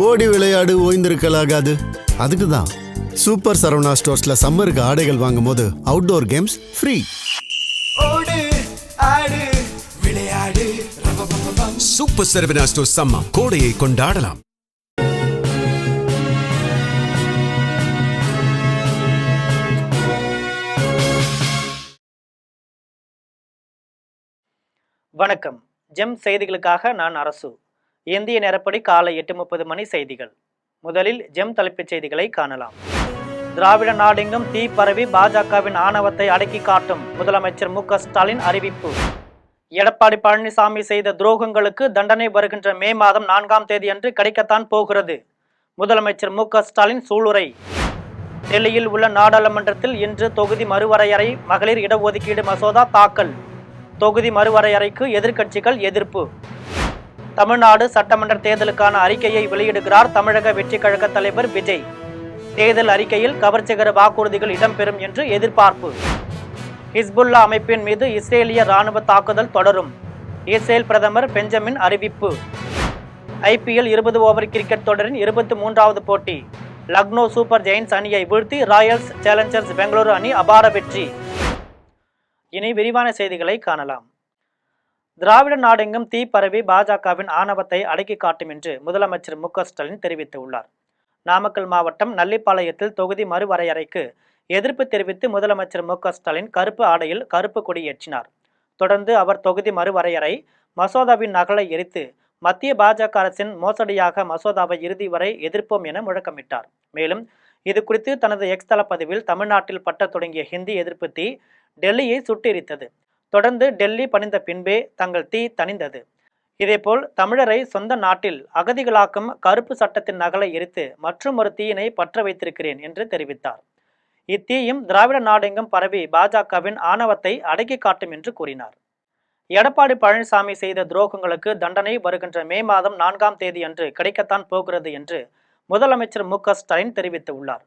ஓடி விளையாடு ஓய்ந்திருக்கலாகாது. அதுக்கு தான் சூப்பர் சரவணா ஸ்டோர்ஸ்ல சம்மருக்கு ஆடைகள் வாங்கும் போது outdoor games free. Super Saravana stores summer கோடையை கொண்டாடலாம். வணக்கம். ஜெம் செய்திகளுக்காக நான் அரசு. இந்திய நேரப்படி காலை 8:30 மணி செய்திகள். முதலில் ஜெம் தலைப்புச் செய்திகளை காணலாம். திராவிட நாடெங்கும் தீ பரவி பாஜகவின் ஆணவத்தை அடக்கி காட்டும் முதலமைச்சர் மு க ஸ்டாலின் அறிவிப்பு. எடப்பாடி பழனிசாமி செய்த துரோகங்களுக்கு தண்டனை வருகின்ற மே மாதம் 4ஆம் தேதி அன்று கிடைக்கத்தான் போகிறது. முதலமைச்சர் மு க ஸ்டாலின் சூளுரை. டெல்லியில் உள்ள நாடாளுமன்றத்தில் இன்று தொகுதி மறுவரையறை மகளிர் இடஒதுக்கீடு மசோதா தாக்கல். தொகுதி மறுவரையறைக்கு எதிர்க்கட்சிகள் எதிர்ப்பு. தமிழ்நாடு சட்டமன்ற தேர்தலுக்கான அறிக்கையை வெளியிடுகிறார் தமிழக வெற்றிக் கழக தலைவர் விஜய். தேர்தல் அறிக்கையில் கவர்ச்சிகர வாக்குறுதிகள் இடம்பெறும் என்று எதிர்பார்ப்பு. ஹிஸ்புல்லா அமைப்பின் மீது இஸ்ரேலிய ராணுவ தாக்குதல் தொடரும். இஸ்ரேல் பிரதமர் பெஞ்சமின் அறிவிப்பு. ஐபிஎல் 20 ஓவர் கிரிக்கெட் தொடரின் 23வது போட்டி. லக்னோ சூப்பர் ஜெயின்ஸ் அணியை வீழ்த்தி ராயல்ஸ் சேலஞ்சர்ஸ் பெங்களூரு அணி அபார வெற்றி. இனி விரிவான செய்திகளை காணலாம். திராவிட நாடெங்கும் தீ பரவி பாஜகவின் ஆணவத்தை அடக்கி காட்டும் என்று முதலமைச்சர் மு க ஸ்டாலின் தெரிவித்துள்ளார். நாமக்கல் மாவட்டம் நல்லிப்பாளையத்தில் தொகுதி மறுவரையறைக்கு எதிர்ப்பு தெரிவித்து முதலமைச்சர் மு க ஸ்டாலின் கருப்பு ஆடையில் கருப்பு கொடி ஏற்றினார். தொடர்ந்து அவர் தொகுதி மறுவரையறை மசோதாவின் நகலை எரித்து மத்திய பாஜக அரசின் மோசடியாக மசோதாவை இறுதி வரை எதிர்ப்போம் என முழக்கமிட்டார். மேலும் இது குறித்து தனது எக்ஸ் தள பதிவில் தமிழ்நாட்டில் பட்டத் தொடங்கிய ஹிந்தி எதிர்ப்பு தீ டெல்லியை சுட்டெரித்தது. தொடர்ந்து டெல்லி பணிந்த பின்பே தங்கள் தீ தணிந்தது. இதேபோல் தமிழரை சொந்த நாட்டில் அகதிகளாக்கும் கருப்பு சட்டத்தின் நகலை எரித்து மற்றும் ஒரு தீயினை பற்ற வைத்திருக்கிறேன் என்று தெரிவித்தார். இத்தீயும் திராவிட நாடெங்கும் பரவி பாஜகவின் ஆணவத்தை அடக்கி காட்டும் என்று கூறினார். எடப்பாடி பழனிசாமி செய்த துரோகங்களுக்கு தண்டனை வருகின்ற மே மாதம் 4ஆம் தேதி அன்று கிடைக்கத்தான் போகிறது என்று முதலமைச்சர் மு க ஸ்டாலின் தெரிவித்துள்ளார்.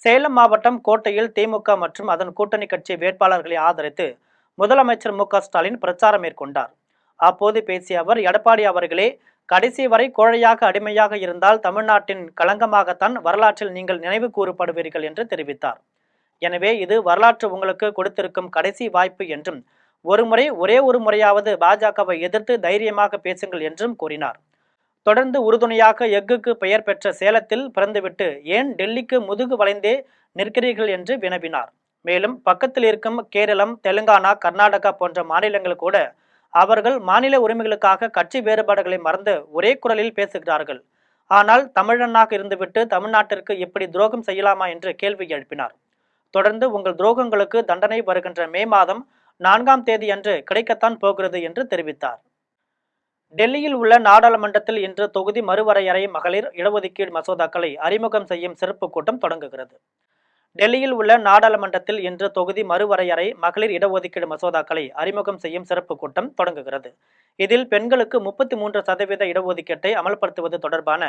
சேலம் மாவட்டம் கோட்டையில் திமுக மற்றும் அதன் கூட்டணி கட்சி வேட்பாளர்களை ஆதரித்து முதலமைச்சர் மு க ஸ்டாலின் பிரச்சாரம் மேற்கொண்டார். அப்போது பேசிய அவர், எடப்பாடி அவர்களே, கடைசி வரை கோழையாக அடிமையாக இருந்தால் தமிழ்நாட்டின் களங்கமாகத்தான் வரலாற்றில் நீங்கள் நினைவு கூறப்படுவீர்கள் என்று தெரிவித்தார். எனவே இது வரலாற்று உங்களுக்கு கொடுத்திருக்கும் கடைசி வாய்ப்பு என்றும், ஒருமுறை ஒரே ஒரு முறையாவது பாஜகவை எதிர்த்து தைரியமாக பேசுங்கள் என்றும் கூறினார். தொடர்ந்து உறுதுணையாக எஃகுக்கு பெயர் பெற்ற சேலத்தில் பிறந்துவிட்டு ஏன் டெல்லிக்கு முதுகு வளைந்தே நிற்கிறீர்கள் என்று வினவினார். மேலும் பக்கத்தில் இருக்கும் கேரளம், தெலுங்கானா, கர்நாடகா போன்ற மாநிலங்கள் கூட அவர்கள் மாநில உரிமைகளுக்காக கட்சி வேறுபாடுகளை மறந்து ஒரே குரலில் பேசுகிறார்கள். ஆனால் தமிழனாக இருந்துவிட்டு தமிழ்நாட்டிற்கு இப்படி துரோகம் செய்யலாமா என்று கேள்வி எழுப்பினார். தொடர்ந்து உங்கள் துரோகங்களுக்கு தண்டனை வருகின்ற மே மாதம் 4ஆம் தேதி அன்று கிடைக்கத்தான் போகிறது என்று தெரிவித்தார். டெல்லியில் உள்ள நாடாளுமன்றத்தில் இன்று தொகுதி மறுவரையறை மகளிர் இடஒதுக்கீடு மசோதாக்களை அறிமுகம் செய்யும் சிறப்பு கூட்டம் தொடங்குகிறது. டெல்லியில் உள்ள நாடாளுமன்றத்தில் இன்று தொகுதி மறுவரையறை மகளிர் இடஒதுக்கீடு மசோதாக்களை அறிமுகம் செய்யும் சிறப்பு கூட்டம் தொடங்குகிறது. இதில் பெண்களுக்கு 33% இடஒதுக்கீட்டை அமல்படுத்துவது தொடர்பான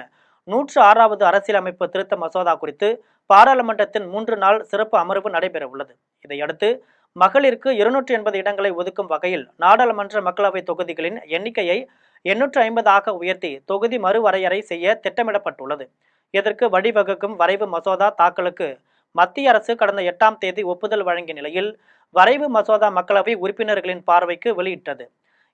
106வது அரசியலமைப்பு திருத்த மசோதா குறித்து பாராளுமன்றத்தின் 3 நாள் சிறப்பு அமர்வு நடைபெற உள்ளது. இதையடுத்து மகளிருக்கு 280 இடங்களை ஒதுக்கும் வகையில் நாடாளுமன்ற மக்களவை தொகுதிகளின் எண்ணிக்கையை 850 உயர்த்தி தொகுதி மறுவரையறை செய்ய திட்டமிடப்பட்டுள்ளது. இதற்கு வழிவகுக்கும் வரைவு மசோதா தாக்கலுக்கு மத்திய அரசு கடந்த 8ஆம் தேதி ஒப்புதல் வழங்கிய நிலையில் வரைவு மசோதா மக்களவை உறுப்பினர்களின் பார்வைக்கு வெளியிட்டது.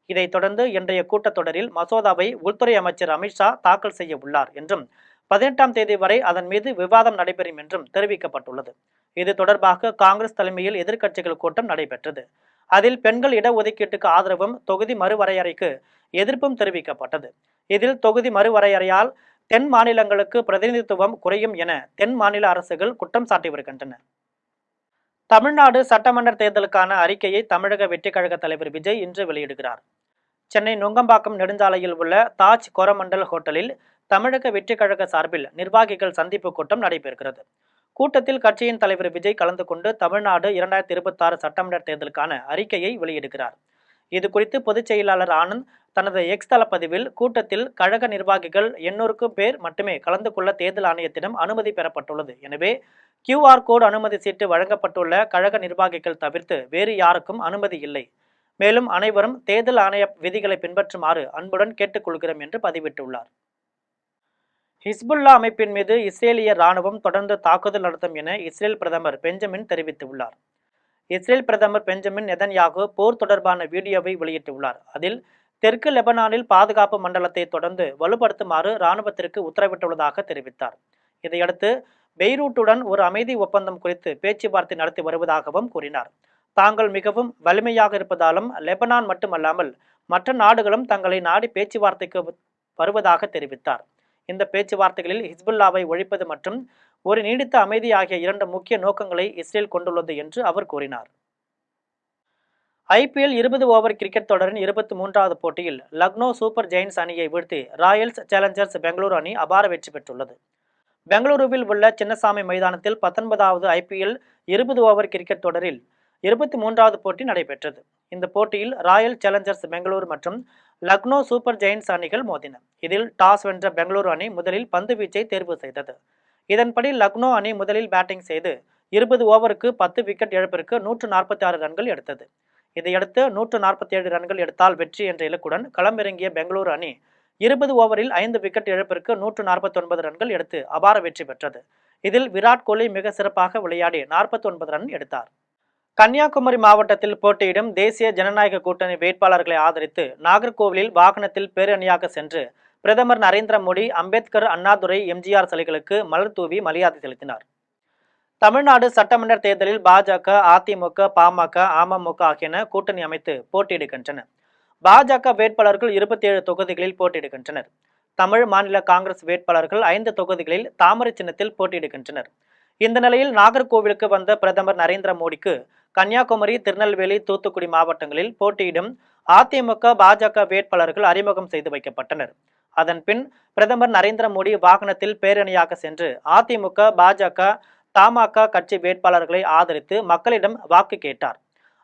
இதைத் தொடர்ந்து இன்றைய கூட்டத்தொடரில் மசோதாவை உள்துறை அமைச்சர் அமித்ஷா தாக்கல் செய்ய உள்ளார் என்றும் 18ஆம் தேதி வரை அதன் மீது விவாதம் நடைபெறும் என்றும் தெரிவிக்கப்பட்டுள்ளது. இது தொடர்பாக காங்கிரஸ் தலைமையில் எதிர்க்கட்சிகள் கூட்டம் நடைபெற்றது. அதில் பெண்கள் இடஒதுக்கீட்டுக்கு ஆதரவும் தொகுதி மறுவரையறைக்கு எதிர்ப்பும் தெரிவிக்கப்பட்டது. இதில் தொகுதி மறுவரையறையால் தென் மாநிலங்களுக்கு பிரதிநிதித்துவம் குறையும் என தென் மாநில அரசுகள் குற்றம் சாட்டி வருகின்றன. தமிழ்நாடு சட்டமன்ற தேர்தலுக்கான அறிக்கையை தமிழக வெற்றிக் கழக தலைவர் விஜய் இன்று வெளியிடுகிறார். சென்னை நுங்கம்பாக்கம் நெடுஞ்சாலையில் உள்ள தாஜ் கோரமண்டல் ஹோட்டலில் தமிழக வெற்றிக் கழக சார்பில் நிர்வாகிகள் சந்திப்பு கூட்டம் நடைபெறுகிறது. கூட்டத்தில் கட்சியின் தலைவர் விஜய் கலந்து கொண்டு தமிழ்நாடு 2026 சட்டமன்ற தேர்தலுக்கான அறிக்கையை வெளியிடுகிறார். இது குறித்து பொதுச் செயலாளர் ஆனந்த் தனது எக்ஸ் தள பதிவில், கூட்டத்தில் கழக நிர்வாகிகள் 800 பேர் மட்டுமே கலந்து கொள்ள தேர்தல் ஆணையத்திடம் அனுமதி பெறப்பட்டுள்ளது. எனவே QR கோடு அனுமதி சீட்டு வழங்கப்பட்டுள்ள கழக நிர்வாகிகள் தவிர்த்து வேறு யாருக்கும் அனுமதி இல்லை. மேலும் அனைவரும் தேர்தல் ஆணைய விதிகளை பின்பற்றுமாறு அன்புடன் கேட்டுக்கொள்கிறோம் என்று பதிவிட்டுள்ளார். ஹிஸ்புல்லா அமைப்பின் மீது இஸ்ரேலிய ராணுவம் தொடர்ந்து தாக்குதல் நடத்தும் என இஸ்ரேல் பிரதமர் பெஞ்சமின் தெரிவித்துள்ளார். இஸ்ரேல் பிரதமர் பெஞ்சமின் நெதன்யாகு போர் தொடர்பான வீடியோவை வெளியிட்டுள்ளார். அதில் தெற்கு லெபனானில் பாதுகாப்பு மண்டலத்தை தொடர்ந்து வலுப்படுத்துமாறு இராணுவத்திற்கு உத்தரவிட்டுள்ளதாக தெரிவித்தார். இதையடுத்து பெய்ரூட்டுடன் ஒரு அமைதி ஒப்பந்தம் குறித்து பேச்சுவார்த்தை நடத்தி வருவதாகவும் கூறினார். தாங்கள் மிகவும் வலிமையாக இருப்பதாலும் லெபனான் மட்டுமல்லாமல் மற்ற நாடுகளும் தங்களை நாடி பேச்சுவார்த்தைக்கு வருவதாக தெரிவித்தார். இந்த பேச்சுவார்த்தைகளில் ஹிஸ்புல்லாவை ஒழிப்பது மற்றும் ஒரு நீடித்த அமைதி ஆகிய 2 முக்கிய நோக்கங்களை இஸ்ரேல் கொண்டுள்ளது என்று அவர் கூறினார். IPL 20 ஓவர் கிரிக்கெட் தொடரின் 23வது போட்டியில் லக்னோ சூப்பர் ஜெயின்ஸ் அணியை வீழ்த்தி ராயல்ஸ் சேலஞ்சர்ஸ் பெங்களூரு அணி அபார வெற்றி பெற்றுள்ளது. பெங்களூருவில் உள்ள சின்னசாமி மைதானத்தில் 19வது IPL 20 ஓவர் கிரிக்கெட் தொடரில் 23வது போட்டி நடைபெற்றது. இந்த போட்டியில் ராயல் சேலஞ்சர்ஸ் பெங்களூரு மற்றும் லக்னோ சூப்பர் ஜெயின்ஸ் அணிகள் மோதின. இதில் டாஸ் வென்ற பெங்களூரு அணி முதலில் பந்து வீச்சை தேர்வு செய்தது. இதன்படி லக்னோ அணி முதலில் பேட்டிங் செய்து 20 ஓவருக்கு 10 விக்கெட் இழப்பிற்கு 146 ரன்கள் எடுத்தது. இதையடுத்து 147 ரன்கள் எடுத்தால் வெற்றி என்ற இலக்குடன் களமிறங்கிய பெங்களூரு அணி 20 ஓவரில் 5 விக்கெட் இழப்பிற்கு 149 ரன்கள் எடுத்து அபார வெற்றி பெற்றது. இதில் விராட் கோலி மிக சிறப்பாக விளையாடி 49 ரன் எடுத்தார். கன்னியாகுமரி மாவட்டத்தில் போட்டியிடும் தேசிய ஜனநாயக கூட்டணி வேட்பாளர்களை ஆதரித்து நாகர்கோவிலில் வாகனத்தில் பேரணியாக சென்று பிரதமர் நரேந்திர மோடி அம்பேத்கர், அண்ணாதுரை, எம்ஜிஆர் சிலைகளுக்கு மலர் தூவி மரியாதை செலுத்தினார். தமிழ்நாடு சட்டமன்ற தேர்தலில் பாஜக, அதிமுக, பாமக, அமமுக ஆகியன கூட்டணி அமைத்து போட்டியிடுகின்றன. பாஜக வேட்பாளர்கள் 27 தொகுதிகளில் போட்டியிடுகின்றனர். தமிழ் மாநில காங்கிரஸ் வேட்பாளர்கள் 5 தொகுதிகளில் தாமரை சின்னத்தில் போட்டியிடுகின்றனர். இந்த நிலையில் நாகர்கோவிலுக்கு வந்த பிரதமர் நரேந்திர மோடிக்கு கன்னியாகுமரி, திருநெல்வேலி, தூத்துக்குடி மாவட்டங்களில் போட்டியிடும் அதிமுக, பாஜக வேட்பாளர்கள் அறிமுகம் செய்து வைக்கப்பட்டனர். அதன் பின் பிரதமர் நரேந்திர மோடி வாகனத்தில் பேரணியாக சென்று அதிமுக, பாஜக, தமாக கட்சி வேட்பாளர்களை ஆதரித்து மக்களிடம் வாக்கு கேட்டார்.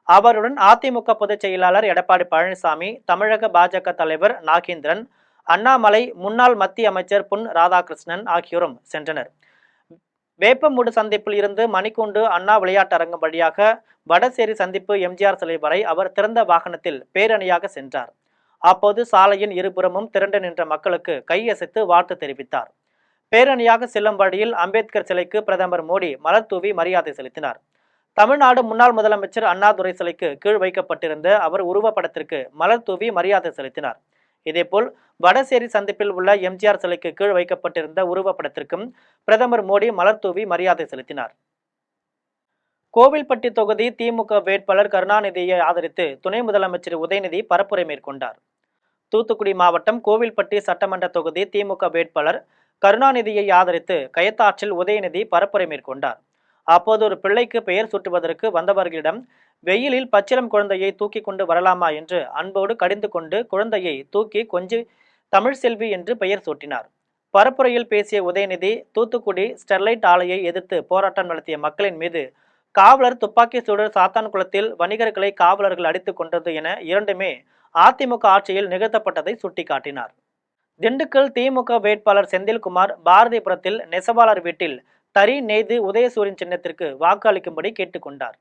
அவருடன் அதிமுக பொதுச் செயலாளர் எடப்பாடி பழனிசாமி, தமிழக பாஜக தலைவர் நாகேந்திரன், அண்ணாமலை, முன்னாள் மத்திய அமைச்சர் பொன் ராதாகிருஷ்ணன் ஆகியோரும் சென்றனர். வேப்பமூடு சந்திப்பில் இருந்து மணிக்கூண்டு அண்ணா விளையாட்டரங்கம் வழியாக வடசேரி சந்திப்பு எம்ஜிஆர் சிலை வரை அவர் திறந்த வாகனத்தில் பேரணியாக சென்றார். அப்போது சாலையின் இருபுறமும் திரண்டு நின்ற மக்களுக்கு கையசைத்து வாழ்த்து தெரிவித்தார். பேரணியாக செல்லும் வழியில் அம்பேத்கர் சிலைக்கு பிரதமர் மோடி மலர் தூவி மரியாதை செலுத்தினார். தமிழ்நாடு முன்னாள் முதலமைச்சர் அண்ணாதுரை சிலைக்கு கீழ் வைக்கப்பட்டிருந்த அவர் உருவப்படத்திற்கு மலர் தூவி மரியாதை செலுத்தினார். இதேபோல் வடசேரி சந்திப்பில் உள்ள எம்ஜிஆர் சிலைக்கு கீழ் வைக்கப்பட்டிருந்த உருவப்படத்திற்கும் பிரதமர் மோடி மலர் தூவி மரியாதை செலுத்தினார். கோவில்பட்டி தொகுதி திமுக வேட்பாளர் கருணாநிதியை ஆதரித்து துணை முதலமைச்சர் உதயநிதி பரப்புரை மேற்கொண்டார். தூத்துக்குடி மாவட்டம் கோவில்பட்டி சட்டமன்ற தொகுதி திமுக வேட்பாளர் கருணாநிதியை ஆதரித்து கயத்தாற்றில் உதயநிதி பரப்புரை மேற்கொண்டார். அப்போது ஒரு பிள்ளைக்கு பெயர் சூட்டுவதற்கு வந்தவர்களிடம் வெயிலில் பச்சிளம் குழந்தையை தூக்கி கொண்டு வரலாமா என்று அன்போடு கடிந்து கொண்டு குழந்தையை தூக்கி கொஞ்சி தமிழ் செல்வி என்று பெயர் சூட்டினார். பரப்புரையில் பேசிய உதயநிதி தூத்துக்குடி ஸ்டெர்லைட் ஆலையை எதிர்த்து போராட்டம் நடத்திய மக்களின் மீது காவலர் துப்பாக்கி சூடு, சாத்தான்குளத்தில் வணிகர்களை காவலர்கள் அடித்துக் கொண்டது என இரண்டுமே அதிமுக ஆட்சியில் நிகழ்த்தப்பட்டதை சுட்டிக்காட்டினார். திண்டுக்கல் திமுக வேட்பாளர் செந்தில்குமார் பாரதிபுரத்தில் நெசவாளர் வீட்டில் தறி நெய்து உதயசூரியன் சின்னத்திற்கு வாக்கு அளிக்கும்படி கேட்டுக்கொண்டார்.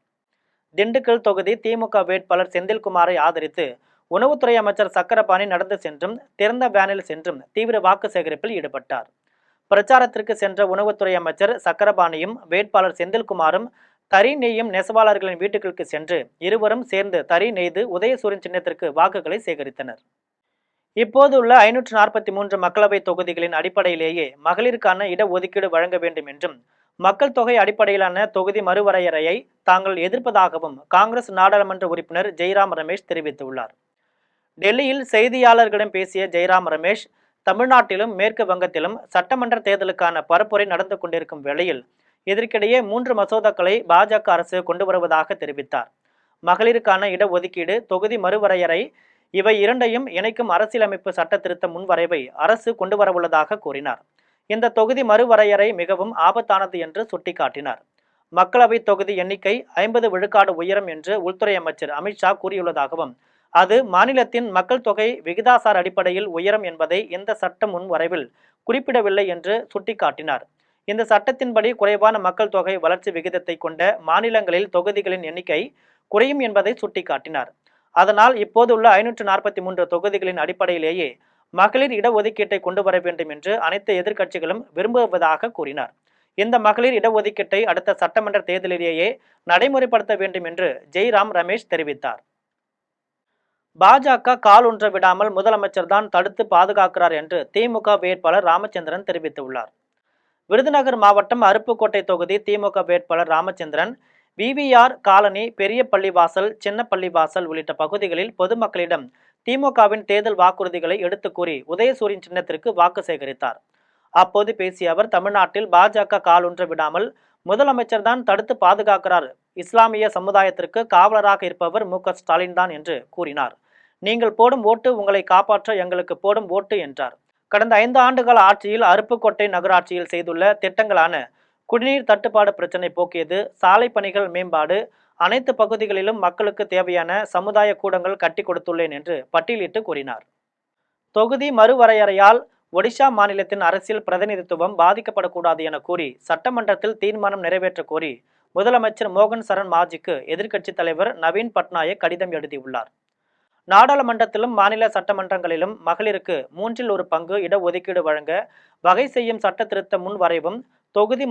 திண்டுக்கல் தொகுதி திமுக வேட்பாளர் செந்தில்குமாரை ஆதரித்து உணவுத்துறை அமைச்சர் சக்கரபாணி நடந்து சென்றும் திறந்த வேனில் சென்றும் தீவிர வாக்கு சேகரிப்பில் ஈடுபட்டார். பிரச்சாரத்திற்கு சென்ற உணவுத்துறை அமைச்சர் சக்கரபாணியும் வேட்பாளர் செந்தில்குமாரும் தறி நெய்யும் நெசவாளர்களின் வீட்டுகளுக்கு சென்று இருவரும் சேர்ந்து தறி நெய்து உதயசூரியன் சின்னத்திற்கு வாக்குகளை சேகரித்தனர். இப்போதுள்ள 543 மக்களவை தொகுதிகளின் அடிப்படையிலேயே மகளிருக்கான இடஒதுக்கீடு வழங்க வேண்டும் என்றும் மக்கள் தொகை அடிப்படையிலான தொகுதி மறுவரையறையை தாங்கள் எதிர்ப்பதாகவும் காங்கிரஸ் நாடாளுமன்ற உறுப்பினர் ஜெய்ராம் ரமேஷ் தெரிவித்துள்ளார். டெல்லியில் செய்தியாளர்களிடம் பேசிய ஜெய்ராம் ரமேஷ், தமிழ்நாட்டிலும் மேற்கு வங்கத்திலும் சட்டமன்ற தேர்தலுக்கான பரப்புரை நடந்து கொண்டிருக்கும் வேளையில் இதற்கிடையே 3 மசோதாக்களை பாஜக அரசு கொண்டு வருவதாக தெரிவித்தார். மகளிருக்கான இடஒதுக்கீடு, தொகுதி மறுவரையறை இவை இரண்டையும் இணைக்கும் அரசியலமைப்பு சட்ட திருத்த முன்வரைவை அரசு கொண்டு வரவுள்ளதாக கூறினார். இந்த தொகுதி மறுவரையறை மிகவும் ஆபத்தானது என்று சுட்டிக்காட்டினார். மக்களவை தொகுதி எண்ணிக்கை 50 விழுக்காடு உயரும் என்று உள்துறை அமைச்சர் அமித்ஷா கூறியுள்ளதாகவும் அது மாநிலத்தின் மக்கள் தொகை விகிதாசார அடிப்படையில் உயரும் என்பதை இந்த சட்ட முன்வரைவில் குறிப்பிடவில்லை என்று சுட்டிக்காட்டினார். இந்த சட்டத்தின்படி குறைவான மக்கள் தொகை வளர்ச்சி விகிதத்தை கொண்ட மாநிலங்களில் தொகுதிகளின் எண்ணிக்கை குறையும் என்பதை சுட்டிக்காட்டினார். அதனால் இப்போதுள்ள 543 தொகுதிகளின் அடிப்படையிலேயே மகளிர் இடஒதுக்கீட்டை கொண்டு வர வேண்டும் என்று அனைத்து எதிர்க்கட்சிகளும் விரும்புவதாக கூறினார். இந்த மகளிர் இடஒதுக்கீட்டை அடுத்த சட்டமன்ற தேர்தலிலேயே நடைமுறைப்படுத்த வேண்டும் என்று ஜெய்ராம் ரமேஷ் தெரிவித்தார். பாஜக கால் ஊன்ற விடாமல் முதலமைச்சர் தான் தடுத்து பாதுகாக்கிறார் என்று திமுக வேட்பாளர் ராமச்சந்திரன் தெரிவித்துள்ளார். விருதுநகர் மாவட்டம் அருப்புக்கோட்டை தொகுதி திமுக வேட்பாளர் ராமச்சந்திரன் விவிஆர் காலனி, பெரிய பள்ளிவாசல், சின்ன பள்ளிவாசல் உள்ளிட்ட பகுதிகளில் பொதுமக்களிடம் திமுகவின் தேர்தல் வாக்குறுதிகளை எடுத்து கூறி உதயசூரியன் சின்னத்திற்கு வாக்கு சேகரித்தார். அப்போது பேசிய அவர், தமிழ்நாட்டில் பாஜக கால் ஊன்ற விடாமல் முதலமைச்சர் தான் தடுத்து பாதுகாக்கிறார். இஸ்லாமிய சமுதாயத்திற்கு காவலராக இருப்பவர் மு.க. ஸ்டாலின் தான் என்று கூறினார். நீங்கள் போடும் ஓட்டு உங்களை காப்பாற்ற எங்களுக்கு போடும் ஓட்டு என்றார். கடந்த 5 ஆண்டுகால ஆட்சியில் அருப்புக்கோட்டை நகராட்சியில் செய்துள்ள திட்டங்களான குடிநீர் தட்டுப்பாடு பிரச்சினை போக்கியது, சாலை பணிகள் மேம்பாடு, அனைத்து பகுதிகளிலும் மக்களுக்கு தேவையான சமுதாய கூடங்கள் கட்டி கொடுத்துள்ளேன் என்று பட்டியலிட்டு கூறினார். தொகுதி மறுவரையறையால் ஒடிஷா மாநிலத்தின் அரசியல் பிரதிநிதித்துவம் பாதிக்கப்படக்கூடாது என கூறி சட்டமன்றத்தில் தீர்மானம் நிறைவேற்ற கோரி முதலமைச்சர் மோகன் சரண் மாஜிக்கு எதிர்க்கட்சித் தலைவர் நவீன் பட்நாயக் கடிதம் எழுதியுள்ளார். நாடாளுமன்றத்திலும் மாநில சட்டமன்றங்களிலும் மகளிருக்கு 1/3 பங்கு இடஒதுக்கீடு வழங்க வகை செய்யும் சட்ட திருத்த முன்வரைவும் தொகுதி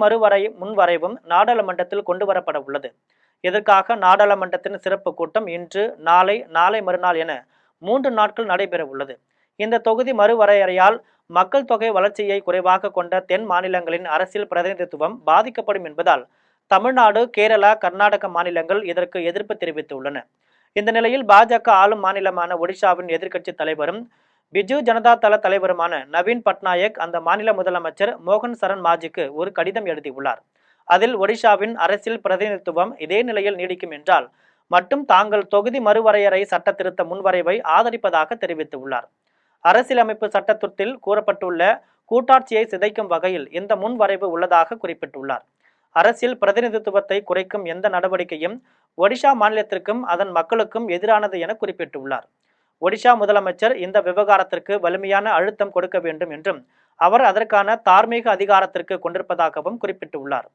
முன்வரைவும் நாடாளுமன்றத்தில் கொண்டு வரப்பட உள்ளது. இதற்காக நாடாளுமன்றத்தின் சிறப்பு கூட்டம் இன்று, நாளை, நாளை மறுநாள் என 3 நாட்கள் நடைபெற உள்ளது. இந்த தொகுதி மறுவரையறையால் மக்கள் தொகை வளர்ச்சியை குறைவாக கொண்ட தென் மாநிலங்களின் அரசியல் பிரதிநிதித்துவம் பாதிக்கப்படும் என்பதால் தமிழ்நாடு, கேரளா, கர்நாடக மாநிலங்கள் இதற்கு எதிர்ப்பு தெரிவித்துள்ளன. இந்த நிலையில் பாஜக ஆளும் மாநிலமான ஒடிஷாவின் எதிர்க்கட்சி தலைவரும் பிஜு ஜனதா தள தலைவருமான நவீன் பட்நாயக் அந்த மாநில முதலமைச்சர் மோகன் சரண் மாஜிக்கு ஒரு கடிதம் எழுதியுள்ளார். அதில் ஒடிஷாவின் அரசியல் பிரதிநிதித்துவம் இதே நிலையில் நீடிக்கும் என்றால் மட்டும் தாங்கள் தொகுதி மறுவரையறை சட்ட திருத்த முன்வரைவை ஆதரிப்பதாக தெரிவித்துள்ளார். அரசியலமைப்பு சட்டத்தில் கூறப்பட்டுள்ள கூட்டாட்சியை சிதைக்கும் வகையில் இந்த முன்வரைவு உள்ளதாக குறிப்பிட்டுள்ளார். அரசியல் பிரதிநிதித்துவத்தை குறைக்கும் எந்த நடவடிக்கையும் ஒடிஷா மாநிலத்திற்கும் அதன் மக்களுக்கும் எதிரானது என குறிப்பிட்டுள்ளார். ஒடிஷா முதலமைச்சர் இந்த விவகாரத்திற்கு வலிமையான அழுத்தம் கொடுக்க வேண்டும் என்றும் அவர் அதற்கான தார்மீக அதிகாரத்திற்கு கொண்டிருப்பதாகவும் குறிப்பிட்டுள்ளார்.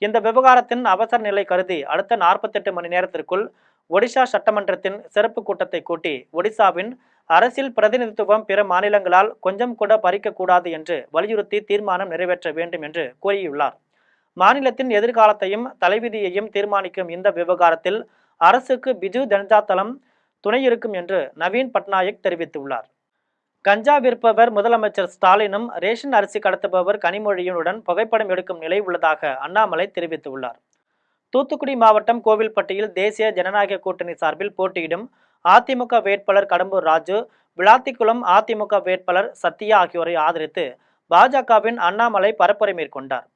இந்த விவகாரத்தின் அவசர நிலை கருதி அடுத்த 48 மணி நேரத்திற்குள் ஒடிஷா சட்டமன்றத்தின் சிறப்பு கூட்டத்தை கூட்டி ஒடிசாவின் அரசியல் பிரதிநிதித்துவம் பிற மாநிலங்களால் கொஞ்சம் கூட பறிக்கக்கூடாது என்று வலியுறுத்தி தீர்மானம் நிறைவேற்ற வேண்டும் என்று கூறியுள்ளார். மாநிலத்தின் எதிர்காலத்தையும் தலைவிதியையும் தீர்மானிக்கும் இந்த விவகாரத்தில் அரசுக்கு பிஜு ஜனதா தளம் துணை இருக்கும் என்று நவீன் பட்நாயக் தெரிவித்துள்ளார். கஞ்சா விற்பவர் முதலமைச்சர் ஸ்டாலினும் ரேஷன் அரிசி கடத்துபவர் கனிமொழியுடன் புகைப்படம் எடுக்கும் நிலை உள்ளதாக அண்ணாமலை தெரிவித்துள்ளார். தூத்துக்குடி மாவட்டம் கோவில்பட்டியில் தேசிய ஜனநாயக கூட்டணி சார்பில் போட்டியிடும் அதிமுக வேட்பாளர் கடம்பூர் ராஜு, விளாத்திக்குளம் அதிமுக வேட்பாளர் சத்யா ஆகியோரை ஆதரித்து பாஜகவின் அண்ணாமலை பரப்புரை மேற்கொண்டார்.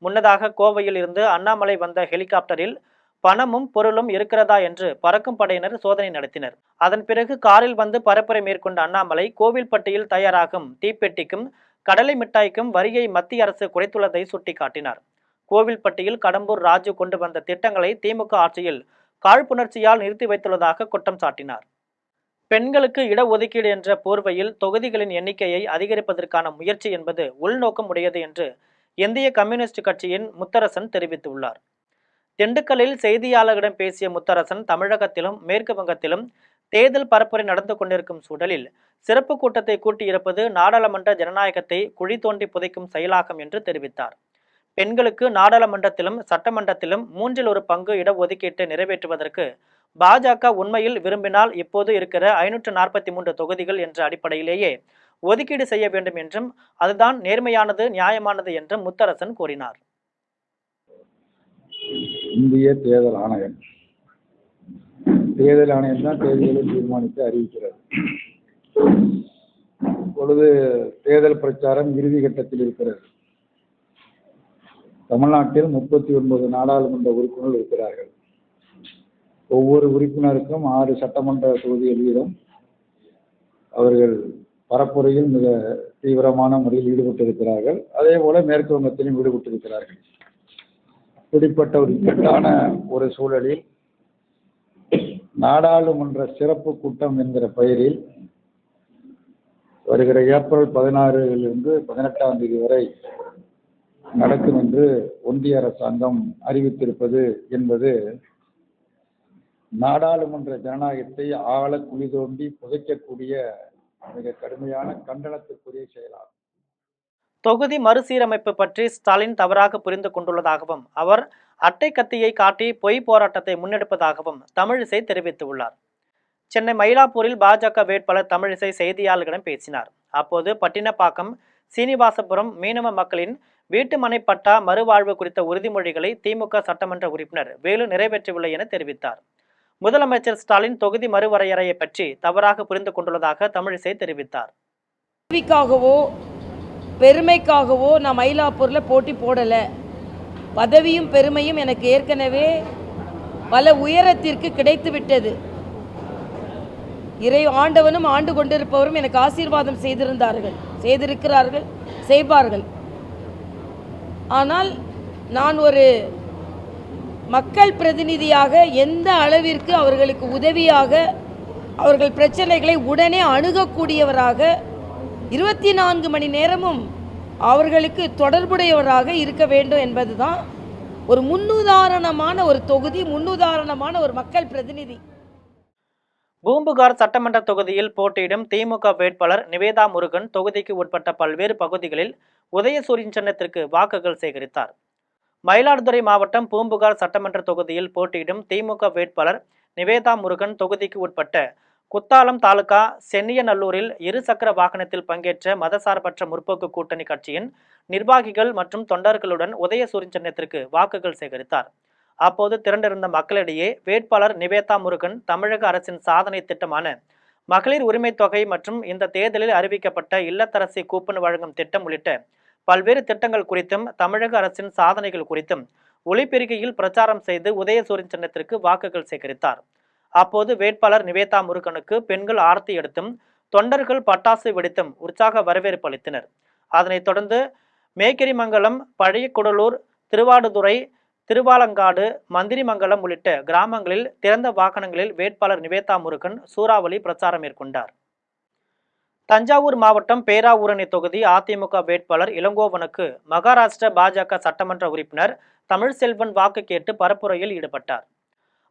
முன்னதாக கோவையில் இருந்து அண்ணாமலை வந்த ஹெலிகாப்டரில் பணமும் பொருளும் இருக்கிறதா என்று பறக்கும் படையினர் சோதனை நடத்தினர். அதன் பிறகு காரில் வந்து பரப்புரை மேற்கொண்ட அண்ணாமலை கோவில்பட்டியில் தயாராகும் தீப்பெட்டிக்கும் கடலை மிட்டாய்க்கும் வரியை மத்திய அரசு குறைத்துள்ளதை சுட்டிக்காட்டினார். கோவில்பட்டியில் கடம்பூர் ராஜு கொண்டு வந்த திட்டங்களை திமுக ஆட்சியில் காழ்ப்புணர்ச்சியால் நிறுத்தி வைத்துள்ளதாக குற்றம் சாட்டினார். பெண்களுக்கு இடஒதுக்கீடு என்ற போர்வையில் தொகுதிகளின் எண்ணிக்கையை அதிகரிப்பதற்கான முயற்சி என்பது உள்நோக்கம் உடையது என்று இந்திய கம்யூனிஸ்ட் கட்சியின் முத்தரசன் தெரிவித்துள்ளார். திண்டுக்கல்லில் செய்தியாளர்களிடம் பேசிய முத்தரசன், தமிழகத்திலும் மேற்கு வங்கத்திலும் தேர்தல் பரப்புரை நடந்து கொண்டிருக்கும் சூழலில் சிறப்பு கூட்டத்தை கூட்டியிருப்பது நாடாளுமன்ற ஜனநாயகத்தை குழி தோண்டி புதைக்கும் செயலாகும் என்று தெரிவித்தார். பெண்களுக்கு நாடாளுமன்றத்திலும் சட்டமன்றத்திலும் 1/3 பங்கு இடஒதுக்கீட்டை நிறைவேற்றுவதற்கு பாஜக உண்மையில் விரும்பினால் இப்போது இருக்கிற 543 தொகுதிகள் என்ற அடிப்படையிலேயே ஒதுக்கீடு செய்ய வேண்டும் என்றும் அதுதான் நேர்மையானது, நியாயமானது என்றும் முத்தரசன் கூறினார். இந்திய தேர்தல் ஆணையம் தான் தேர்தலை தீர்மானித்து அறிவிக்கிறது. இப்பொழுது தேர்தல் பிரச்சாரம் இறுதி கட்டத்தில் இருக்கிறது. தமிழ்நாட்டில் 39 நாடாளுமன்ற உறுப்பினர்கள் இருக்கிறார்கள். ஒவ்வொரு உறுப்பினருக்கும் 6 சட்டமன்ற தொகுதிகள் வீதம் அவர்கள் பரப்புரையில் மிக தீவிரமான முறையில் ஈடுபட்டிருக்கிறார்கள். அதே போல மேற்கு வங்கத்திலும் ஈடுபட்டிருக்கிறார்கள். இப்படிப்பட்ட ஒரு இக்கட்டான ஒரு சூழலில் நாடாளுமன்ற சிறப்பு கூட்டம் என்கிற பெயரில் வருகிற ஏப்ரல் 16 18 தேதி வரை நடக்கும் என்று ஒன்றிய அரசாங்கம் அறிவித்திருப்பது என்பது நாடாளுமன்ற ஜனநாயகத்தை ஆழ குழி தோண்டி புதைக்கக்கூடிய மிக கடுமையான கண்டனத்துக்குரிய செயலாகும். தொகுதி மறுசீரமைப்பு பற்றி ஸ்டாலின் தவறாக புரிந்து கொண்டுள்ளதாகவும் அவர் அட்டை கத்தியை காட்டி பொய் போராட்டத்தை முன்னெடுப்பதாகவும் தமிழிசை தெரிவித்துள்ளார். சென்னை மயிலாப்பூரில் பாஜக வேட்பாளர் தமிழிசை செய்தியாளர்களிடம் பேசினார். அப்போது பட்டினப்பாக்கம், சீனிவாசபுரம் மீனவ மக்களின் வீட்டு மனை பட்டா மறுவாழ்வு குறித்த உறுதிமொழிகளை திமுக சட்டமன்ற உறுப்பினர் வேலு நிறைவேற்றவில்லை என தெரிவித்தார். முதலமைச்சர் ஸ்டாலின் தொகுதி மறுவரையறையை பற்றி தவறாக புரிந்து கொண்டுள்ளதாக தமிழிசை தெரிவித்தார். பெருமைக்காகவோ நான் மயிலாப்பூரில் போட்டி போடலை. பதவியும் பெருமையும் எனக்கு ஏற்கனவே பல உயரத்திற்கு கிடைத்து விட்டது. இறை ஆண்டவனும் ஆண்டு கொண்டிருப்பவரும் எனக்கு ஆசீர்வாதம் செய்திருக்கிறார்கள், செய்வார்கள். ஆனால் நான் ஒரு மக்கள் பிரதிநிதியாக எந்த அளவிற்கு அவர்களுக்கு உதவியாக, அவர்கள் பிரச்சனைகளை உடனே அணுகக்கூடியவராக, 24 மணி நேரமும் அவர்களுக்கு தொடர்புடையவராக இருக்க வேண்டும் என்பதுதான் ஒரு முன்னுதாரணமான ஒரு தொகுதி, முன்னுதாரணமான ஒரு மக்கள் பிரதிநிதி. பூம்புகார் சட்டமன்ற தொகுதியில் போட்டியிடும் திமுக வேட்பாளர் நிவேதா முருகன் தொகுதிக்கு உட்பட்ட பல்வேறு பகுதிகளில் உதயசூரியன் சின்னத்திற்கு வாக்குகள் சேகரித்தார். மயிலாடுதுறை மாவட்டம் பூம்புகார் சட்டமன்ற தொகுதியில் போட்டியிடும் திமுக வேட்பாளர் நிவேதா முருகன் தொகுதிக்கு உட்பட்ட குத்தாலம் தாலுகா சென்னியநல்லூரில் 2 சக்கர வாகனத்தில் பங்கேற்ற மதசார்பற்ற முற்போக்கு கூட்டணி கட்சியின் நிர்வாகிகள் மற்றும் தொண்டர்களுடன் உதயசூரியன் சின்னத்திற்கு வாக்குகள் சேகரித்தார். அப்போது திரண்டிருந்த மக்களிடையே வேட்பாளர் நிவேதா முருகன் தமிழக அரசின் சாதனை திட்டமான மகளிர் உரிமை தொகை மற்றும் இந்த தேர்தலில் அறிவிக்கப்பட்ட இல்லத்தரசி கூப்பன் வழங்கும் திட்டம் உள்ளிட்ட பல்வேறு திட்டங்கள் குறித்தும் தமிழக அரசின் சாதனைகள் குறித்தும் ஒலிபெருக்கியில் பிரச்சாரம் செய்து உதயசூரியன் சின்னத்திற்கு வாக்குகள் சேகரித்தார். அப்போது வேட்பாளர் நிவேதா முருகனுக்கு பெண்கள் ஆரத்தி எடுத்தும் தொண்டர்கள் பட்டாசு வெடித்தும் உற்சாக வரவேற்பு அளித்தனர். அதனைத் தொடர்ந்து மேக்கிரிமங்கலம், பழைய குடலூர், திருவாடுதுறை, திருவாலங்காடு, மந்திரிமங்கலம் உள்ளிட்ட கிராமங்களில் திறந்த வாகனங்களில் வேட்பாளர் நிவேதா முருகன் சூறாவளி பிரச்சாரம் மேற்கொண்டார். தஞ்சாவூர் மாவட்டம் பேராவூரணி தொகுதி அதிமுக வேட்பாளர் இளங்கோவனுக்கு மகாராஷ்டிர பாஜக சட்டமன்ற உறுப்பினர் தமிழ்செல்வன் வாக்கு கேட்டு பரப்புரையில் ஈடுபட்டார்.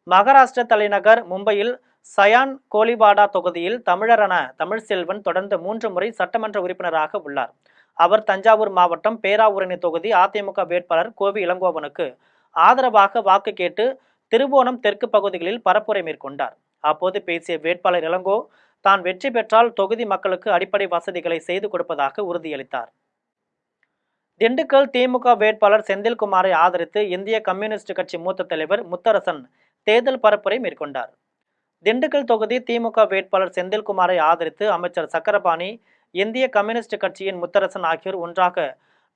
மகாராஷ்டிர தலைநகர் மும்பையில் சயான் கோலிவாடா தொகுதியில் தமிழரான தமிழ்செல்வன் தொடர்ந்து 3 முறை சட்டமன்ற உறுப்பினராக உள்ளார். அவர் தஞ்சாவூர் மாவட்டம் பேராவூரணி தொகுதி அதிமுக வேட்பாளர் கோவி இளங்கோவனுக்கு ஆதரவாக வாக்கு கேட்டு திருவோணம் தெற்கு பகுதிகளில் பரப்புரை மேற்கொண்டார். அப்போது பேசிய வேட்பாளர் இளங்கோ தான் வெற்றி பெற்றால் தொகுதி மக்களுக்கு அடிப்படை வசதிகளை செய்து கொடுப்பதாக உறுதியளித்தார். திண்டுக்கல் திமுக வேட்பாளர் செந்தில்குமாரை ஆதரித்து இந்திய கம்யூனிஸ்ட் கட்சி மூத்த தலைவர் முத்தரசன் தேர்தல் பரப்புரை மேற்கொண்டார். திண்டுக்கல் தொகுதி திமுக வேட்பாளர் செந்தில்குமாரை ஆதரித்து அமைச்சர் சக்கரபாணி, இந்திய கம்யூனிஸ்ட் கட்சியின் முத்தரசன் ஆகியோர் ஒன்றாக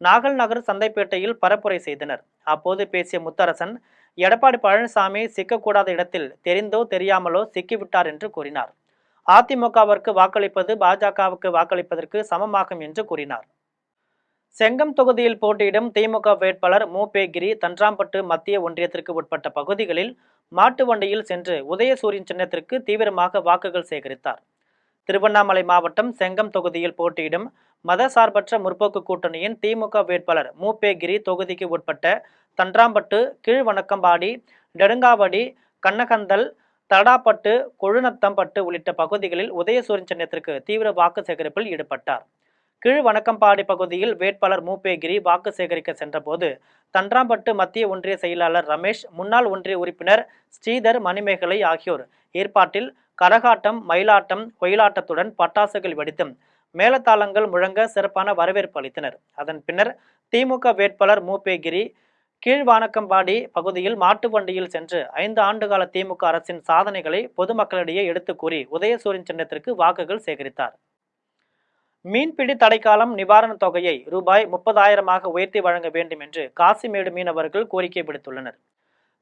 நாகல் நகர் சந்தைப்பேட்டையில் பரப்புரை செய்தனர். அப்போது பேசிய முத்தரசன், எடப்பாடி பழனிசாமி சிக்கக்கூடாத இடத்தில் தெரிந்தோ தெரியாமலோ சிக்கிவிட்டார் என்று கூறினார். அதிமுகவிற்கு வாக்களிப்பது பாஜகவுக்கு வாக்களிப்பதற்கு சமமாகும் என்று கூறினார். செங்கம் தொகுதியில் போட்டியிடும் திமுக வேட்பாளர் மூபேகிரி தன்றாம்பட்டு மத்திய ஒன்றியத்திற்கு உட்பட்ட பகுதிகளில் மாட்டு வண்டியில் சென்று உதயசூரியன் சின்னத்திற்கு தீவிரமாக வாக்குகள் சேகரித்தார். திருவண்ணாமலை மாவட்டம் செங்கம் தொகுதியில் போட்டியிடும் மதசார்பற்ற முற்போக்கு கூட்டணியின் திமுக வேட்பாளர் மூபேகிரி தொகுதிக்கு உட்பட்ட தன்றாம்பட்டு, கீழ்வணக்கம்பாடி, நெடுங்காவடி, கண்ணகந்தல், தடாப்பட்டு, கொழுநத்தம்பட்டு உள்ளிட்ட பகுதிகளில் உதயசூரியன் சின்னத்திற்கு தீவிர வாக்கு சேகரிப்பில் ஈடுபட்டார். கீழ்வணக்கம்பாடி பகுதியில் வேட்பாளர் மூபேகிரி வாக்கு சேகரிக்க சென்றபோது தன்றாம்பட்டு மத்திய ஒன்றிய செயலாளர் ரமேஷ், முன்னாள் ஒன்றிய உறுப்பினர் ஸ்ரீதர், மணிமேகலை ஆகியோர் ஏற்பாட்டில் கரகாட்டம், மயிலாட்டம், ஒயிலாட்டத்துடன் பட்டாசுகள் வெடித்தும் மேலத்தாளங்கள் முழங்க சிறப்பான வரவேற்பு அளித்தனர். அதன் பின்னர் திமுக வேட்பாளர் மூபேகிரி கீழ்வானக்கம்பாடி பகுதியில் மாட்டு வண்டியில் சென்று 5 ஆண்டுகால திமுக அரசின் சாதனைகளை பொதுமக்களிடையே எடுத்து கூறி உதயசூரியன் சின்னத்திற்கு வாக்குகள் சேகரித்தார். மீன்பிடி தடைக்காலம் நிவாரணத் தொகையை ரூபாய் 30,000 உயர்த்தி வழங்க வேண்டும் என்று காசிமேடு மீனவர்கள் கோரிக்கை விடுத்துள்ளனர்.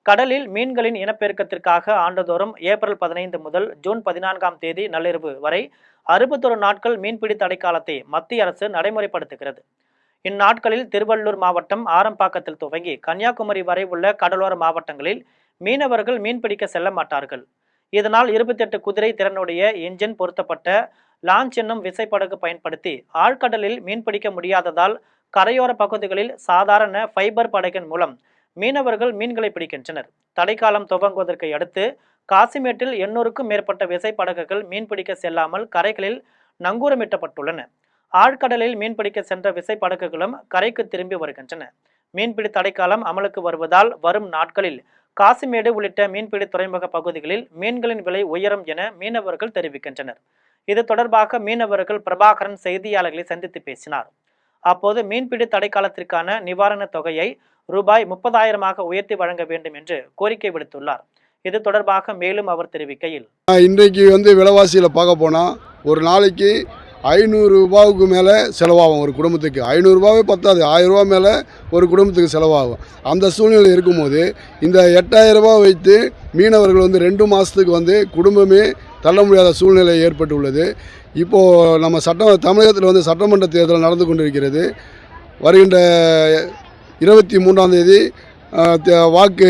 கடலில் மீன்களின் இனப்பெருக்கத்திற்காக ஆண்டுதோறும் ஏப்ரல் 15 முதல் ஜூன் 14 நள்ளிரவு வரை 61 நாட்கள் மீன்பிடி தடைக்காலத்தை மத்திய அரசு நடைமுறைப்படுத்துகிறது. இந்நாட்களில் திருவள்ளூர் மாவட்டம் ஆரம்பாக்கத்தில் துவங்கி கன்னியாகுமரி வரை உள்ள கடலோர மாவட்டங்களில் மீனவர்கள் மீன்பிடிக்க செல்ல மாட்டார்கள். இதனால் 28 குதிரை திறனுடைய என்ஜின் பொருத்தப்பட்ட லான்ச் என்னும் விசைப்படகு பயன்படுத்தி ஆழ்கடலில் மீன்பிடிக்க முடியாததால் கரையோர பகுதிகளில் சாதாரண ஃபைபர் படகின் மூலம் மீனவர்கள் மீன்களை பிடிக்கின்றனர். தடைக்காலம் துவங்குவதற்கு அடுத்து காசிமேட்டில் 800க்கும் மேற்பட்ட விசைப்படகுகள் மீன்பிடிக்க செல்லாமல் கரைகளில் நங்கூரமிட்டப்பட்டுள்ளன. ஆழ்கடலில் மீன்பிடிக்க சென்ற விசைப்படகுகளும் கரைக்கு திரும்பி வருகின்றன. மீன்பிடி தடைக்காலம் அமலுக்கு வருவதால் வரும் நாட்களில் காசிமேடு உள்ளிட்ட மீன்பிடி துறைமுக பகுதிகளில் மீன்களின் விலை உயரும் என மீனவர்கள் தெரிவிக்கின்றனர். இது தொடர்பாக மீனவர்கள் பிரபாகரன் செய்தியாளர்களை சந்தித்து பேசினார். அப்போது மீன்பிடி தடைக்காலத்திற்கான நிவாரணத் தொகையை ரூபாய் 30,000 உயர்த்தி வழங்க வேண்டும் என்று கோரிக்கை விடுத்துள்ளார். இது தொடர்பாக மேலும் அவர் தெரிவிக்கையில், இன்றைக்கு விலைவாசியில் பார்க்க போனால் ஒரு நாளைக்கு 500 ரூபாவுக்கு மேலே செலவாகும். ஒரு குடும்பத்துக்கு 500 ரூபாவே பத்தாது, 1000 ரூபா மேலே ஒரு குடும்பத்துக்கு செலவாகும். அந்த சூழ்நிலை இருக்கும்போது இந்த 8,000 ரூபாய் வைத்து மீனவர்கள் 2 மாதத்துக்கு குடும்பமே தள்ள முடியாத சூழ்நிலை ஏற்பட்டுள்ளது. இப்போது நம்ம தமிழகத்தில் சட்டமன்ற தேர்தல் நடந்து கொண்டிருக்கிறது. வருகின்ற 23ஆம் தேதி வாக்கு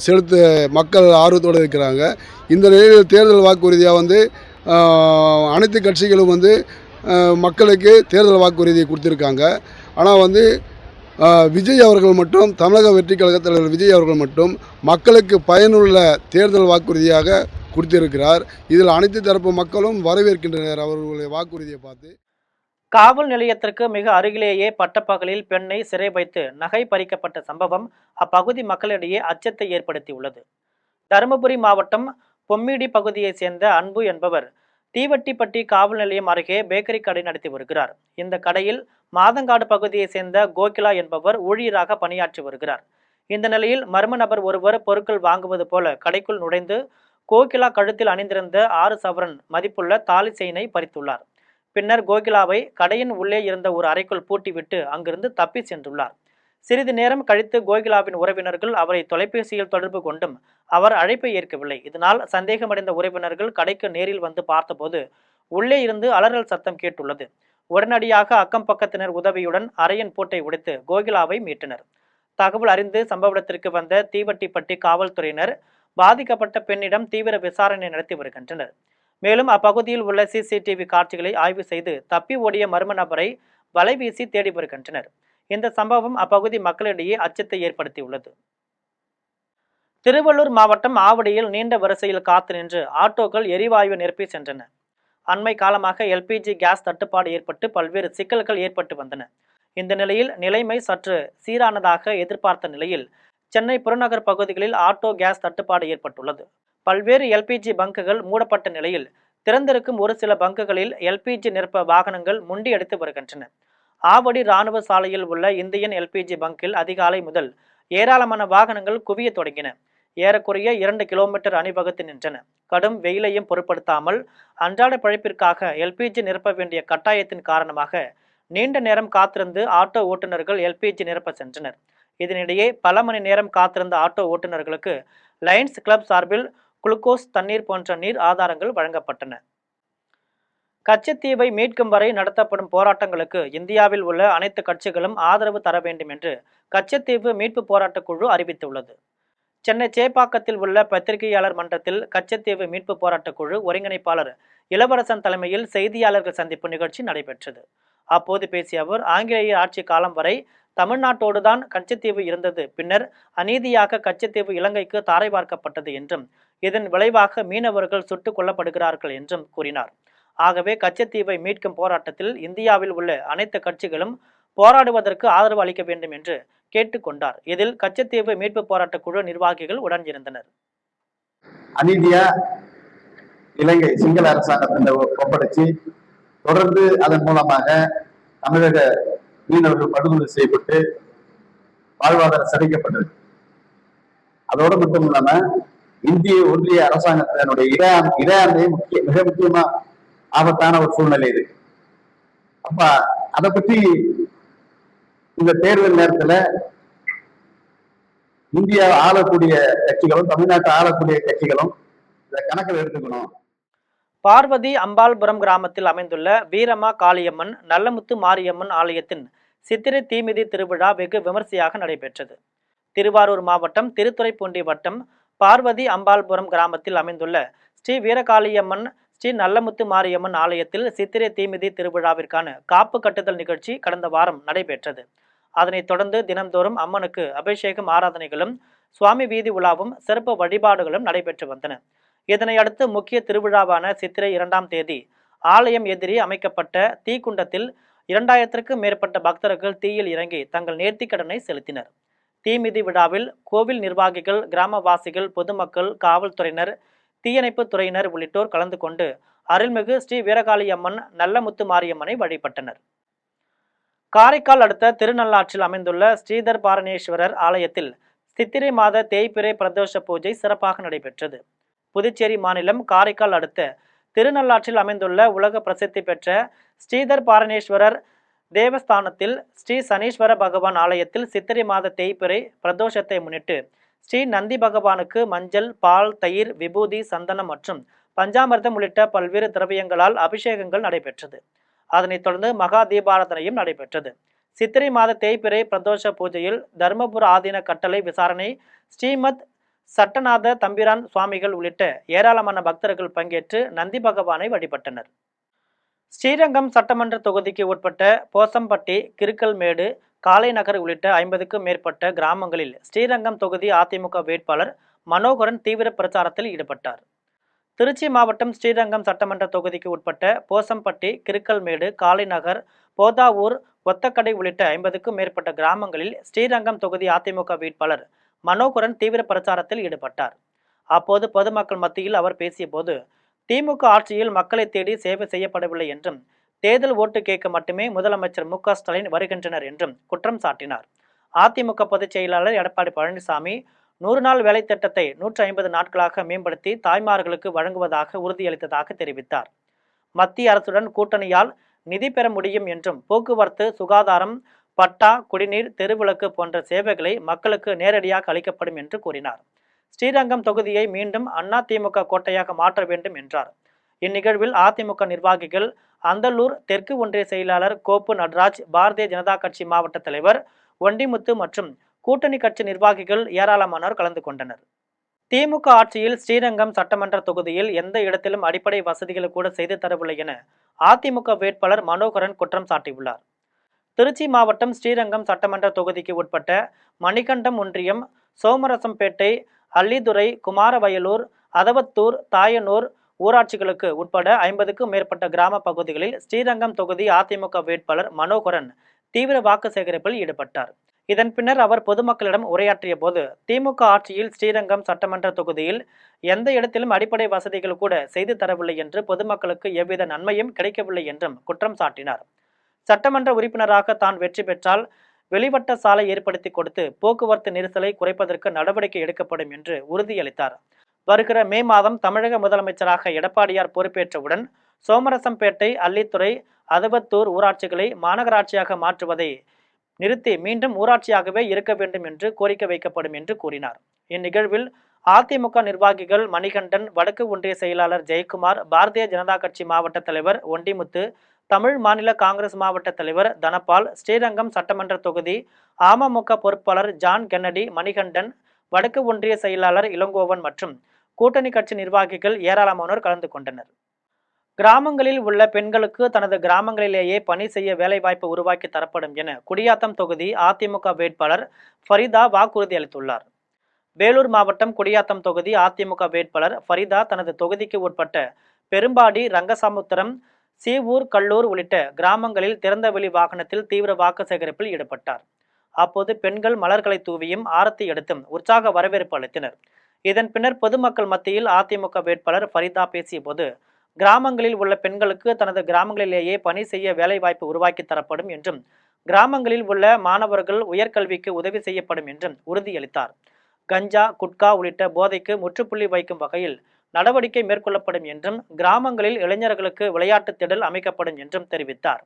செலுத்த மக்கள் ஆர்வத்தோடு இருக்கிறாங்க. இந்த நிலையில் தேர்தல் வாக்குறுதியாக அனைத்து கட்சிகளும் மக்களுக்கு தேர்தல் வாக்குறுதியை கொடுத்துருக்காங்க. ஆனால் விஜய் அவர்கள் மட்டும், தமிழக வெற்றி கழக தலைவர் விஜய் அவர்கள் மட்டும் மக்களுக்கு பயனுள்ள தேர்தல் வாக்குறுதியாக கொடுத்திருக்கிறார். இதில் அனைத்து தரப்பு மக்களும் வரவேற்கின்றனர் அவர்களுடைய வாக்குறுதியை பார்த்து. காவல் நிலையத்திற்கு மிக அருகிலேயே பட்டப்பகலில் பெண்ணை சிறை வைத்து நகை பறிக்கப்பட்ட சம்பவம் அப்பகுதி மக்களிடையே அச்சத்தை ஏற்படுத்தியுள்ளது. தருமபுரி மாவட்டம் பொம்மிடி பகுதியைச் சேர்ந்த அன்பு என்பவர் தீவட்டிப்பட்டி காவல் நிலையம் அருகே பேக்கரி கடை நடத்தி வருகிறார். இந்த கடையில் மாதங்காடு பகுதியைச் சேர்ந்த கோகிலா என்பவர் ஊழியராக பணியாற்றி வருகிறார். இந்த நிலையில் மர்ம நபர் ஒருவர் பொருட்கள் வாங்குவது போல கடைக்குள் நுழைந்து கோகிலா கழுத்தில் அணிந்திருந்த 6 சவரன் மதிப்புள்ள தாலி செயினை பறித்துள்ளார். பின்னர் கோகிலாவை கடையின் உள்ளே இருந்த ஒரு அறைக்குள் பூட்டிவிட்டு அங்கிருந்து தப்பி சென்றுள்ளார். சிறிது நேரம் கழித்து கோகிலாவின் உறவினர்கள் அவரை தொலைபேசியில் தொடர்பு கொண்டும் அவர் அழைப்பை ஏற்கவில்லை. இதனால் சந்தேகமடைந்த உறவினர்கள் கடைக்கு நேரில் வந்து பார்த்தபோது உள்ளே இருந்து அலறல் சத்தம் கேட்டுள்ளது. உடனடியாக அக்கம் பக்கத்தினர் உதவியுடன் அறையின் பூட்டை உடைத்து கோகிலாவை மீட்டனர். தகவல் அறிந்து சம்பவ இடத்திற்கு வந்த தீவட்டிப்பட்டி காவல்துறையினர் பாதிக்கப்பட்ட பெண்ணிடம் தீவிர விசாரணை நடத்தி வருகின்றனர். மேலும் அப்பகுதியில் உள்ள CCTV காட்சிகளை ஆய்வு செய்து தப்பி ஓடிய மர்ம நபரை வலைவீசி தேடி வருகின்றனர். இந்த சம்பவம் அப்பகுதி மக்களிடையே அச்சத்தை ஏற்படுத்தியுள்ளது. திருவள்ளூர் மாவட்டம் ஆவடியில் நீண்ட வரிசையில் காத்து நின்று ஆட்டோக்கள் எரிவாயு நிரப்பி சென்றன. அண்மை காலமாக LPG கேஸ் தட்டுப்பாடு ஏற்பட்டு பல்வேறு சிக்கல்கள் ஏற்பட்டு வந்தன. இந்த நிலையில் நிலைமை சற்று சீரானதாக எதிர்பார்த்த நிலையில் சென்னை புறநகர் பகுதிகளில் ஆட்டோ கேஸ் தட்டுப்பாடு ஏற்பட்டுள்ளது. பல்வேறு LPG பங்குகள் மூடப்பட்ட நிலையில் திறந்திருக்கும் ஒரு சில பங்குகளில் LPG நிரப்ப வாகனங்கள் முண்டியடித்து வருகின்றன. ஆவடி ராணுவ சாலையில் உள்ள இந்தியன் LPG பங்கில் அதிகாலை முதல் ஏராளமான வாகனங்கள் குவிய தொடங்கின. ஏறக்குறைய 2 கிலோமீட்டர் அணிவகுத்து நின்றன. கடும் வெயிலையும் பொருட்படுத்தாமல் அன்றாட பழைப்பிற்காக LPG நிரப்ப வேண்டிய கட்டாயத்தின் காரணமாக நீண்ட நேரம் காத்திருந்து ஆட்டோ ஓட்டுநர்கள் LPG நிரப்ப சென்றனர். இதனிடையே பல மணி நேரம் காத்திருந்த ஆட்டோ ஓட்டுநர்களுக்கு லயன்ஸ் கிளப் சார்பில் குளுக்கோஸ், தண்ணீர் போன்ற நீர் ஆதாரங்கள் வழங்கப்பட்டன. கச்சத்தீவை மீட்கும் வரை நடத்தப்படும் போராட்டங்களுக்கு இந்தியாவில் உள்ள அனைத்து கட்சிகளும் ஆதரவு தர வேண்டும் என்று கச்சத்தீவு மீட்பு போராட்ட குழு அறிவித்துள்ளது. சென்னை சேப்பாக்கத்தில் உள்ள பத்திரிகையாளர் மன்றத்தில் கச்சத்தீவு மீட்பு போராட்ட குழு ஒருங்கிணைப்பாளர் இளவரசன் தலைமையில் செய்தியாளர்கள் சந்திப்பு நிகழ்ச்சி நடைபெற்றது. அப்போது பேசிய அவர், ஆங்கிலேயர் ஆட்சி காலம் வரை தமிழ்நாட்டோடுதான் கச்சத்தீவு இருந்தது. பின்னர் அநீதியாக கச்சத்தீவு இலங்கைக்கு தாரை பார்க்கப்பட்டது என்றும் இதன் விளைவாக மீனவர்கள் சுட்டுக் கொல்லப்படுகிறார்கள் என்றும் கூறினார். ஆகவே கச்சத்தீவை மீட்கும் போராட்டத்தில் இந்தியாவில் உள்ள அனைத்து கட்சிகளும் போராடுவதற்கு ஆதரவு அளிக்க வேண்டும் என்று கேட்டுக்கொண்டார். இதில் கச்சத்தீவு மீட்பு போராட்ட குழு நிர்வாகிகள் உடன் இருந்தனர். அநீதியா இலங்கை சிங்கள அரசாங்கத்தின் ஒப்படைச்சு தொடர்ந்து அதன் மூலமாக தமிழக மீனவர்கள் படுகொலை செய்யப்பட்டு வாழ்வாதாரம் சிதைக்கப்பட்டது. அதோடு மட்டும் இல்லாம இந்திய ஒன்றிய அரசாங்கத்தினுடைய இறையாண்மை மிக முக்கியமா ஆபத்தான ஒரு சூழ்நிலை இருக்கு. அப்ப அதை பற்றி இந்த தேர்தல் நேரத்துல இந்தியா ஆளக்கூடிய கட்சிகளும் தமிழ்நாட்டை ஆளக்கூடிய கட்சிகளும் இதை கணக்கில் எடுத்துக்கணும். பார்வதி அம்பாள்புரம் கிராமத்தில் அமைந்துள்ள வீரமா காளியம்மன் நல்லமுத்து மாரியம்மன் ஆலயத்தின் சித்திரை தீமிதி திருவிழா வெகு விமர்சையாக நடைபெற்றது. திருவாரூர் மாவட்டம் திருத்துறைப்பூண்டி வட்டம் பார்வதி அம்பாள்புரம் கிராமத்தில் அமைந்துள்ள ஸ்ரீ வீரகாளியம்மன் ஸ்ரீ நல்லமுத்து மாரியம்மன் ஆலயத்தில் சித்திரை தீமிதி திருவிழாவிற்கான காப்பு கட்டுதல் நிகழ்ச்சி கடந்த வாரம் நடைபெற்றது. அதனைத் தொடர்ந்து தினந்தோறும் அம்மனுக்கு அபிஷேகம், ஆராதனைகளும் சுவாமி வீதி உலாவும் சிறப்பு வழிபாடுகளும் நடைபெற்று வந்தன. இதனையடுத்து முக்கிய திருவிழாவான சித்திரை 2ஆம் தேதி ஆலயம் எதிரே அமைக்கப்பட்ட தீக்குண்டத்தில் 2000க்கும் மேற்பட்ட பக்தர்கள் தீயில் இறங்கி தங்கள் நேர்த்திக்கடனை செலுத்தினர். தீமிதி விழாவில் கோவில் நிர்வாகிகள், கிராமவாசிகள், பொதுமக்கள், காவல்துறையினர், தீயணைப்பு துறையினர் உள்ளிட்டோர் கலந்து கொண்டு அருள்மிகு ஸ்ரீ வீரகாளியம்மன் நல்லமுத்து மாரியம்மனை வழிபட்டனர். காரைக்கால் அடுத்த திருநள்ளாற்றில் அமைந்துள்ள ஸ்ரீதர் பாரணேஸ்வரர் ஆலயத்தில் சித்திரை மாத தேய்பிறை பிரதோஷ பூஜை சிறப்பாக நடைபெற்றது. புதுச்சேரி மாநிலம் காரைக்கால் அடுத்த திருநள்ளாற்றில் அமைந்துள்ள உலக பிரசித்தி பெற்ற ஸ்ரீதர் பாரணேஸ்வரர் தேவஸ்தானத்தில் ஸ்ரீ சனீஸ்வர பகவான் ஆலயத்தில் சித்திரை மாத தேய்பிறை பிரதோஷத்தை முன்னிட்டு ஸ்ரீ நந்தி பகவானுக்கு மஞ்சள், பால், தயிர், விபூதி, சந்தனம் மற்றும் பஞ்சாமிர்தம் உள்ளிட்ட பல்வேறு திரவியங்களால் அபிஷேகங்கள் நடைபெற்றது. அதனைத் தொடர்ந்து மகா தீபாராதனையும் நடைபெற்றது. சித்திரை மாத தேய்பிறை பிரதோஷ பூஜையில் தர்மபுர ஆதீன கட்டளை விசாரணை ஸ்ரீமத் சட்டநாத தம்பிரான் சுவாமிகள் உள்ளிட்ட ஏராளமான பக்தர்கள் பங்கேற்று நந்தி பகவானை வழிபட்டனர். ஸ்ரீரங்கம் சட்டமன்ற தொகுதிக்கு உட்பட்ட போசம்பட்டி, கிருக்கல்மேடு, காலைநகர் உள்ளிட்ட 50க்கும் மேற்பட்ட கிராமங்களில் ஸ்ரீரங்கம் தொகுதி அதிமுக வேட்பாளர் மனோகரன் தீவிர பிரச்சாரத்தில் ஈடுபட்டார். திருச்சி மாவட்டம் ஸ்ரீரங்கம் சட்டமன்ற தொகுதிக்கு உட்பட்ட போசம்பட்டி, கிருக்கல்மேடு, காலைநகர், போதாவூர், ஒத்தக்கடை உள்ளிட்ட 50க்கும் மேற்பட்ட கிராமங்களில் ஸ்ரீரங்கம் தொகுதி அதிமுக வேட்பாளர் மனோகரன் தீவிர பிரச்சாரத்தில் ஈடுபட்டார். அப்போது பொதுமக்கள் மத்தியில் அவர் பேசிய போது, திமுக ஆட்சியில் மக்களை தேடி சேவை செய்யப்படவில்லை என்றும் தேர்தல் ஓட்டு கேட்க மட்டுமே முதலமைச்சர் மு.க. ஸ்டாலின் வருகின்றனர் என்றும் குற்றம் சாட்டினார். அதிமுக பொதுச் செயலாளர் எடப்பாடி பழனிசாமி 100 நாள் வேலை திட்டத்தை 150 நாட்களாக மேம்படுத்தி தாய்மார்களுக்கு வழங்குவதாக உறுதியளித்ததாக தெரிவித்தார். மத்திய அரசுடன் கூட்டணியால் நிதி பெற முடியும் என்றும் போக்குவரத்து, சுகாதாரம், பட்டா, குடிநீர், தெருவிளக்கு போன்ற சேவைகளை மக்களுக்கு நேரடியாக அளிக்கப்படும் என்று கூறினார். ஸ்ரீரங்கம் தொகுதியை மீண்டும் அதிமுக கோட்டையாக மாற்ற வேண்டும் என்றார். இந்நிகழ்வில் அதிமுக நிர்வாகிகள், அந்தலூர் தெற்கு ஒன்றிய செயலாளர் கோப்பு நடராஜ், பாரதிய ஜனதா கட்சி மாவட்ட தலைவர் ஒண்டிமுத்து மற்றும் கூட்டணி கட்சி நிர்வாகிகள் ஏராளமானோர் கலந்து கொண்டனர். திமுக ஆட்சியில் ஸ்ரீரங்கம் சட்டமன்ற தொகுதியில் எந்த இடத்திலும் அடிப்படை வசதிகளை கூட செய்து தரவில்லை என அதிமுக வேட்பாளர் மனோகரன் குற்றம் சாட்டியுள்ளார். திருச்சி மாவட்டம் ஸ்ரீரங்கம் சட்டமன்ற தொகுதிக்கு உட்பட்ட மணிகண்டம் ஒன்றியம், சோமரசம்பேட்டை, அள்ளிதுறை, குமாரவயலூர், அதவத்தூர், தாயனூர் ஊராட்சிகளுக்கு உட்பட 50க்கும் மேற்பட்ட கிராம பகுதிகளில் ஸ்ரீரங்கம் தொகுதி அதிமுக வேட்பாளர் மனோகரன் தீவிர வாக்கு சேகரிப்பில் ஈடுபட்டார். இதன் பின்னர் அவர் பொதுமக்களிடம் உரையாற்றிய போது, திமுக ஆட்சியில் ஸ்ரீரங்கம் சட்டமன்ற தொகுதியில் எந்த இடத்திலும் அடிப்படை வசதிகள் கூட செய்து தரவில்லை என்று பொதுமக்களுக்கு எவ்வித நன்மையும் கிடைக்கவில்லை என்றும் குற்றம் சாட்டினார். சட்டமன்ற உறுப்பினராக தான் வெற்றி பெற்றால் வெளிவட்ட சாலை ஏற்படுத்தி கொடுத்து போக்குவரத்து நெரிசலை குறைப்பதற்கு நடவடிக்கை எடுக்கப்படும் என்று உறுதியளித்தார். வருகிற மே மாதம் தமிழக முதலமைச்சராக எடப்பாடியார் பொறுப்பேற்றவுடன் சோமரசம்பேட்டை, அள்ளித்துறை, அதவத்தூர் ஊராட்சிகளை மாநகராட்சியாக மாற்றுவதை நிறுத்தி மீண்டும் ஊராட்சியாகவே இருக்க வேண்டும் என்று கோரிக்கை வைக்கப்படும் என்று கூறினார். இந்நிகழ்வில் அதிமுக நிர்வாகிகள் மணிகண்டன், வடக்கு ஒன்றிய செயலாளர் ஜெயக்குமார், பாரதிய ஜனதா கட்சி மாவட்ட தலைவர் ஒண்டிமுத்து, தமிழ் மாநில காங்கிரஸ் மாவட்ட தலைவர் தனபால், ஸ்ரீரங்கம் சட்டமன்ற தொகுதி அமமுக பொறுப்பாளர் ஜான் கென்னடி, மணிகண்டன், வடக்கு ஒன்றிய செயலாளர் இளங்கோவன் மற்றும் கூட்டணி கட்சி நிர்வாகிகள் ஏராளமானோர் கலந்து கொண்டனர். கிராமங்களில் உள்ள பெண்களுக்கு தனது கிராமங்களிலேயே பணி செய்ய வேலைவாய்ப்பு உருவாக்கி தரப்படும் என குடியாத்தம் தொகுதி அதிமுக வேட்பாளர் ஃபரிதா வாக்குறுதி அளித்துள்ளார். வேலூர் மாவட்டம் குடியாத்தம் தொகுதி அதிமுக வேட்பாளர் ஃபரிதா தனது தொகுதிக்கு உட்பட்ட பெரும்பாடி, ரங்கசாமுத்திரம், சீவூர், கல்லூர் உள்ளிட்ட கிராமங்களில் திறந்தவெளி வாகனத்தில் தீவிர வாக்கு சேகரிப்பில் ஈடுபட்டார். அப்போது பெண்கள் மலர்களை தூவியும் ஆரத்தி எடுத்தும் உற்சாக வரவேற்பு அளித்தனர். இதன் பின்னர் பொதுமக்கள் மத்தியில் அதிமுக வேட்பாளர் ஃபரிதா பேசிய போது, கிராமங்களில் உள்ள பெண்களுக்கு தனது கிராமங்களிலேயே பணி செய்ய வேலைவாய்ப்பு உருவாக்கி தரப்படும் என்றும் கிராமங்களில் உள்ள மாணவர்கள் உயர்கல்விக்கு உதவி செய்யப்படும் என்றும் உறுதியளித்தார். கஞ்சா, குட்கா உள்ளிட்ட போதைக்கு முற்றுப்புள்ளி வைக்கும் வகையில் நடவடிக்கை மேற்கொள்ளப்படும் என்றும் கிராமங்களில் இளைஞர்களுக்கு விளையாட்டு திடல் அமைக்கப்படும் என்றும் தெரிவித்தார்.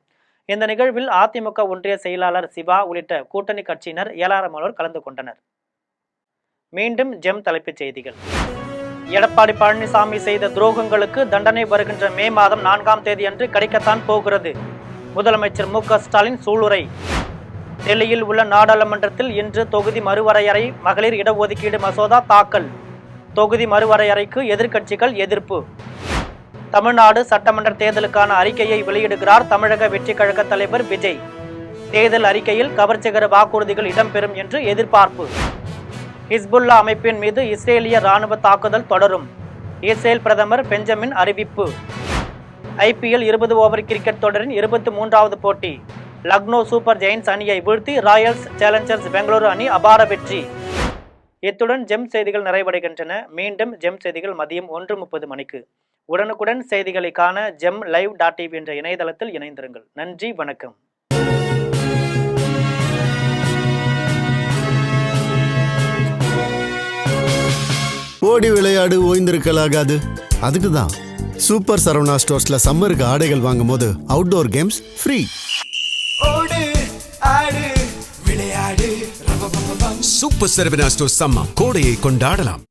இந்த நிகழ்வில் அதிமுக ஒன்றிய செயலாளர் சிவா உள்ளிட்ட கூட்டணி கட்சியினர் ஏராளமானோர் கலந்து கொண்டனர். மீண்டும் ஜெம் தலைப்புச் செய்திகள். எடப்பாடி பழனிசாமி செய்த துரோகங்களுக்கு தண்டனை வருகின்ற மே மாதம் 4ஆம் தேதி அன்று கிடைக்கத்தான் போகிறது. முதலமைச்சர் மு.க. ஸ்டாலின் சூளுரை. டெல்லியில் உள்ள நாடாளுமன்றத்தில் இன்று தொகுதி மறுவரையறை, மகளிர் இடஒதுக்கீடு மசோதா தாக்கல். தொகுதி மறுவரையறைக்கு எதிர்க்கட்சிகள் எதிர்ப்பு. தமிழ்நாடு சட்டமன்ற தேர்தலுக்கான அறிக்கையை வெளியிடுகிறார் தமிழக வெற்றி கழக தலைவர் விஜய். தேர்தல் அறிக்கையில் கவர்ச்சிகர வாக்குறுதிகள் இடம்பெறும் என்று எதிர்பார்ப்பு. ஹிஸ்புல்லா அமைப்பின் மீது இஸ்ரேலிய ராணுவ தாக்குதல் தொடரும். இஸ்ரேல் பிரதமர் பெஞ்சமின் அறிவிப்பு. ஐபிஎல் 20 ஓவர் கிரிக்கெட் தொடரின் 23வது போட்டி லக்னோ சூப்பர் ஜெயின்ஸ் அணியை வீழ்த்தி ராயல்ஸ் சேலஞ்சர்ஸ் பெங்களூரு அணி அபார வெற்றி. இத்துடன் ஜெம் செய்திகள் நிறைவடைகின்றன. மீண்டும் ஜெம் செய்திகள் மதியம் 1:30 மணிக்கு. உடனுக்குடன் செய்திகளை காண gemlive.tv என்ற இணையதளத்தில் இணைந்திருங்கள். நன்றி, வணக்கம். ஓடி விளையாடு ஓய்ந்திருக்கலாகாது. அதுக்கு தான் சூப்பர் சரவணா ஸ்டோர்ஸ்ல சம்மருக்கு ஆடைகள் வாங்கும் போது outdoor games free. Super Saravana stores summer கோடையை கொண்டாடலாம்.